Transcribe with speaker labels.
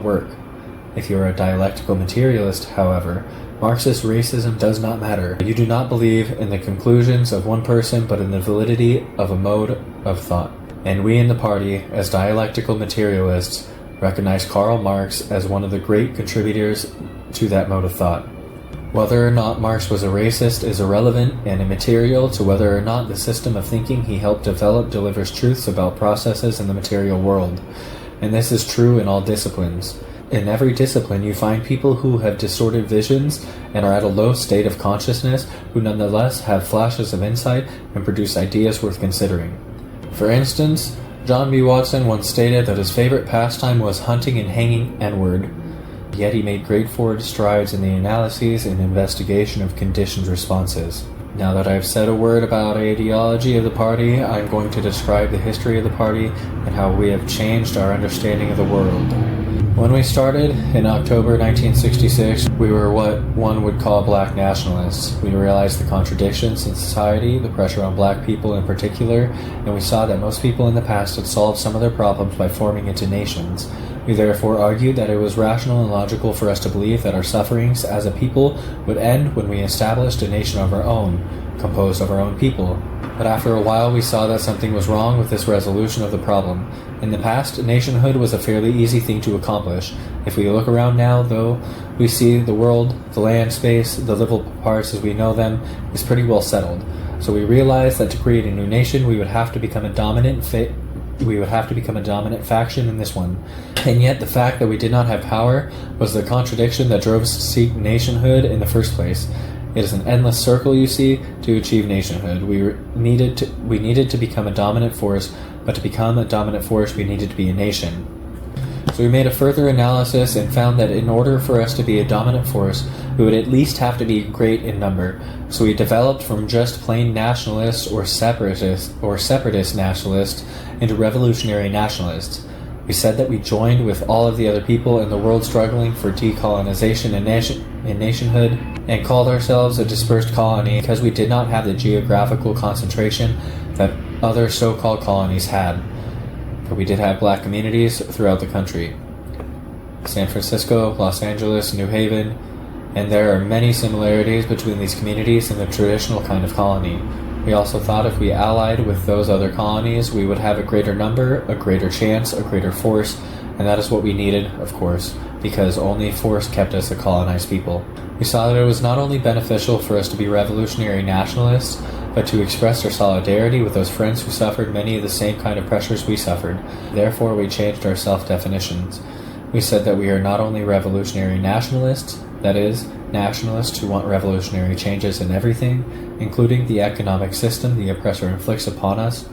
Speaker 1: work. If you are a dialectical materialist, however, Marxist racism does not matter. You do not believe in the conclusions of one person, but in the validity of a mode of thought. And we in the party, as dialectical materialists, recognize Karl Marx as one of the great contributors to that mode of thought. Whether or not Marx was a racist is irrelevant and immaterial to whether or not the system of thinking he helped develop delivers truths about processes in the material world. And this is true in all disciplines. In every discipline, you find people who have distorted visions and are at a low state of consciousness who nonetheless have flashes of insight and produce ideas worth considering. For instance, John B. Watson once stated that his favorite pastime was hunting and hanging N-word, yet he made great forward strides in the analyses and investigation of conditioned responses. Now that I've said a word about ideology of the party, I'm going to describe the history of the party and how we have changed our understanding of the world. When we started, in October 1966, we were what one would call black nationalists. We realized the contradictions in society, the pressure on black people in particular, and we saw that most people in the past had solved some of their problems by forming into nations. We therefore argued that it was rational and logical for us to believe that our sufferings as a people would end when we established a nation of our own, composed of our own people. But after a while we saw that something was wrong with this resolution of the problem. In the past, nationhood was a fairly easy thing to accomplish. If we look around now, though, we see the world, the land space, the livable parts as we know them, is pretty well settled. So we realized that to create a new nation, we would have to become a dominant faction in this one. And yet the fact that we did not have power was the contradiction that drove us to seek nationhood in the first place. It is an endless circle, you see, to achieve nationhood. We needed to become a dominant force, but to become a dominant force we needed to be a nation. So we made a further analysis and found that in order for us to be a dominant force, we would at least have to be great in number. So we developed from just plain nationalists or separatist nationalists into revolutionary nationalists. We said that we joined with all of the other people in the world struggling for decolonization and nationhood, and called ourselves a dispersed colony because we did not have the geographical concentration that other so-called colonies had. But we did have black communities throughout the country. San Francisco, Los Angeles, New Haven, and there are many similarities between these communities and the traditional kind of colony. We also thought if we allied with those other colonies, we would have a greater number, a greater chance, a greater force, and that is what we needed, of course, because only force kept us a colonized people. We saw that it was not only beneficial for us to be revolutionary nationalists, but to express our solidarity with those friends who suffered many of the same kind of pressures we suffered. Therefore, we changed our self-definitions. We said that we are not only revolutionary nationalists, that is, nationalists who want revolutionary changes in everything, including the economic system the oppressor inflicts upon us,